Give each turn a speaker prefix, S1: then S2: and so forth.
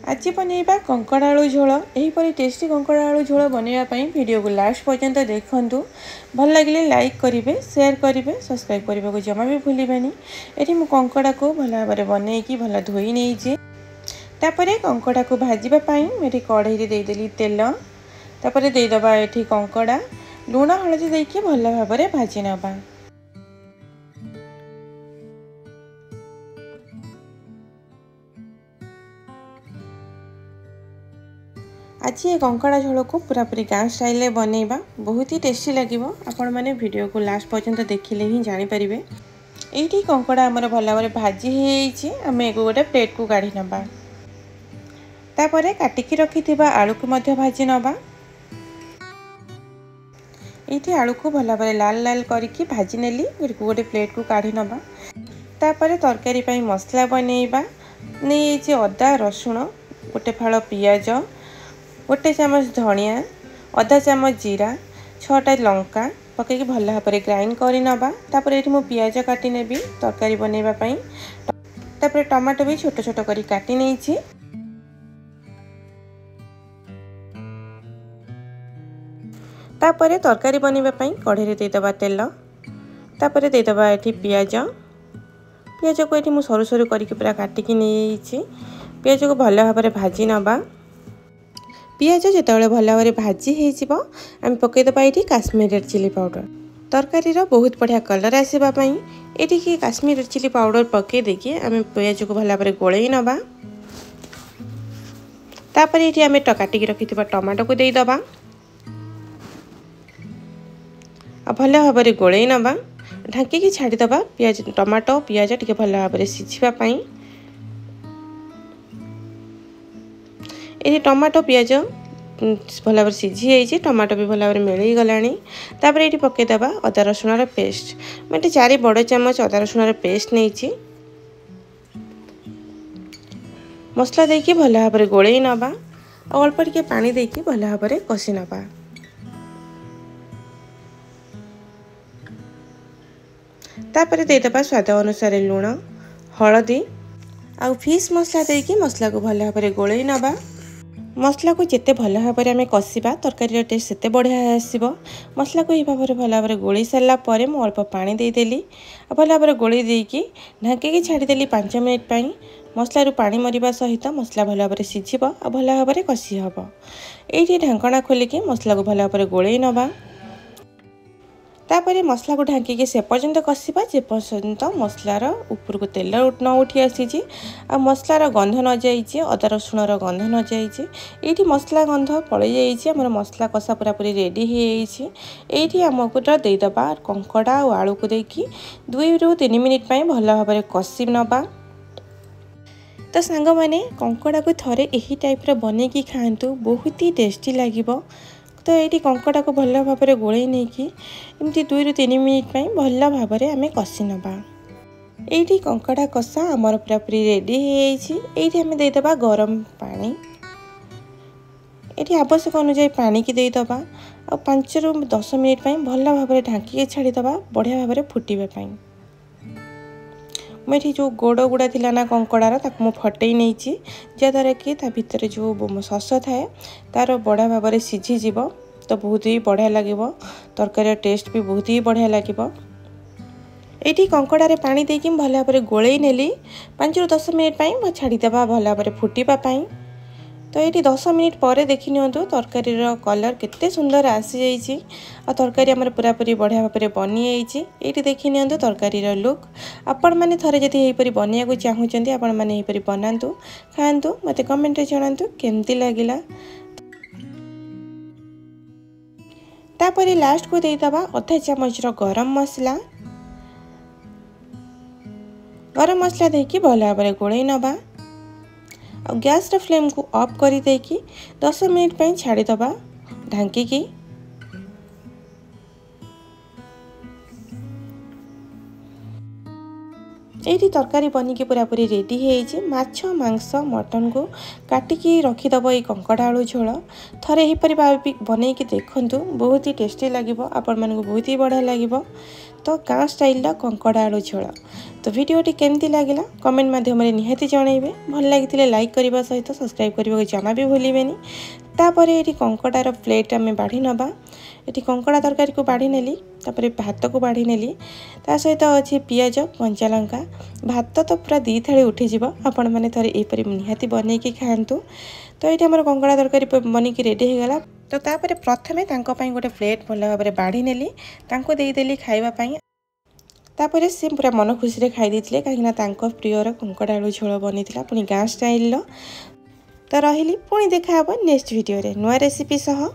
S1: आज बनैबा कंकड़ा आलू झोल। यहीपरि टेस्टी कंकड़ा आलू झोल बनवाई वीडियो को लास्ट पर्यंत देखु। भल लगे लाइक करेंगे, शेयर करेंगे, सब्सक्राइब करने को जमा भी भूलें। ये मु कंकड़ा को भल भाव में बनईकि भल धोई नहीं। तापर कंकड़ा को भाजवाई मुझे कढ़ई देदेली तेल। तापर देदबा ये कंकड़ा लुण हलदी देकी भल भाव में भाजी नबा। आज ये कंकड़ा झोल को पूरापूरी गाँव स्टाइल बनैबा बहुत ही टेस्टी लगे। आपण मैंने वीडियो को लास्ट पर्यंत देखिले ही जानीपारे। ये कंकड़ा आमर भल भाव में भाजी आम एक गोटे प्लेट को काढ़ी नबा। तापर काटिकी रखि आलू को भाजी नबा। ये आलू को भल भाव लाल लाल करके भाजी नेली गोटे प्लेट को काढ़ी नबा। तापर तरकारी पाई मसला बनैबा। नहीं अदा रसुण गोटे फाड़ पियाज, गोटे चामच धनिया, आधा चामच जीरा, 6टा लंका पकईकि भल भाव में ग्राइंड कर नबा। तापर ये मु पियाज काटी नेबी तरकारी बनैबा। तापर टमाटो भी छोट छोट करी काटी नहीं। तापर तरकारी बनैबा कढ़ई देदबा तेल। तापर देदबा ये पियाज। पियाज को ये सरू सरू करके पूरा काटिकी नहीं। पियाज को भल भाव में भाजी नबा। पियाज जिते भल भाव में भाजी होम पकईदबा ये काश्मीरी चिली पाउडर। तरकारी बहुत बढ़िया कलर आसवाई ये काश्मीरी चिली पाउडर पकई देकी आम पियाज को भल भाव में गोलई नबा। तापर ये आम काटिकी रखि टमाटो को देदबा। भल भाव में गोलई नबा। ढांकी छाड़ीदबा पियाज टमाटो पियाज टे भल भाव में सिझापी। ये टमाटो पियाज भल भाव सीझी टमाटो भी भल भाव में मिल गला। तापर ये पकईदबा अदा रसुण पेस्ट। मैं 4 बड़ चामच अदा रसुण पेस्ट नहीं। मसला देकी भल भाव में गोलई नबा। अल्प टिके पानी देकी भल भाव में कषि नबा। तापर देदबा स्वाद अनुसार लुण हलदी आ फिश मसला देकी मसला को भल भाव में गोलई नबा। मसला को जिते भल भाव में आम कषा तरकारी टेस्ट सेते बढ़िया आसो। मसला को यही भाव में भल भाव में गोलई सारा पर मुझे अल्प पानी देदेली। भल भाव में गोलई देकी ढांकी छाड़ीदेली 5 मिनिट। मसलू पानी मरवा सहित मसला भल भाव में सिझ भल भाव में कषि हम। ये ढांकणा खोलिकी मसला को भल भाव में गोलई नबा। तापर मसला को ढांकी से पर्यंत कषा जे पर्यंत मसलार ऊपर को तेल न उठी आसी आ मसलार गंध न जाइए, अदा रसुणर गंध न जाइए। ये मसला गंध पलि जाइए। मसला कषा पूरापूरी रेडी ये आमको देदबा कंकड़ा और आलू को देकी 2 ରୁ 3 मिनिट भल भाव में कषि नबा। तो सांग मैंने कंकड़ा को थरे यही टाइप बनईकि खातु बहुत ही टेस्टी लगे। तो ये कंकड़ा को भल भाव में गोलई नहीं कि 2 ରୁ 3 मिनिट भल भाव में आम कषि नबा। ये कंकड़ा कषा आमर पूरापूरी रेडी ये आम देदबा गरम पानी। ये आवश्यक अनुसार पानी की देदबा और 5 ରୁ 10 मिनिट भल भाव में ढांकी छाड़ीदबा बढ़िया भाव में फुटापी। मुझे जो गोड़ गुड़ा थी ना कंकड़ार मु फटई नहीं जद्वारा कि भितर जो सस थाए तार बढ़िया भाव में सीझीज तो बहुत ही बढ़िया लगे। तरकारी टेस्ट भी बहुत ही बढ़िया लगे। ये कंकड़ारे पानी देकी भल भाव में गोलई नेली 5 ରୁ 10 मिनिट छाड़ीदबा भल भाव में फुटापी। तो ये 10 मिनिट पर देखी नियंतु तरकारी कलर केते सुंदर आसी जाइए। और तरकारी आमर पूरापूरी बढ़िया भाव में बनी ये देखी नियंतु तरकारी लुक। आपण मैंने थरे जदि यहीपरि बनैया को चाहूँगी आपण मैंने यहीपरि बनातु खातु मते कमेंट रे जणातु केमती लागिला। तापर लास्ट को देदबा आधा चामच गरम मसला। गरम मसला देकी भल भाव में गोलई नबा। और गैस फ्लेम को ऑफ कर देकी 10 मिनिट छाड़ीदबा ढांकी की। ये तरकारी बनिकी पूरापूरी रेडी माछ मांस मटन को काटिकी रखिदब। ये कंकड़ा आलू झोल थरे यहीपरि बनईकि देखु बहुत ही टेस्टी लगे। आपण मानक बहुत ही बढ़िया लगे। तो गाँ स्टाइल कंकड़ा आलू झोल। तो वीडियोटी केमती लगिला कमेंट माध्यम निहाती जनइबे। भल लगी लाइक करने सहित सब्सक्राइब करने को जमा भी भूलें। तापर ये कंकड़ार प्लेट आम बाढ़ी नवा। ये कंकड़ा तरकारी को बाढ़ी नेली, तापर भात को बाढ़ी नेली, ता सहित अच्छी पियाज कंचा लंका। भात तो पूरा 2 थाली उठीज। आपण मैंने थे यहपरी निहाती बनईकि खातु। तो ये आम कंकड़ा तरकारी बनिकी रेडी हो गला। तो तापर प्रथमे गोटे प्लेट भल भाव में बाढ़ी नेली, देदेली खावाई। तापर से पूरा मन खुशी रे खाई देथिले, कहीं प्रियर कंकड़ा आलू झोल बनी पुणी गाँ स्टाइल। तो रही पुणी देखा नेक्स्ट वीडियो रे नुआ रेसिपी सह।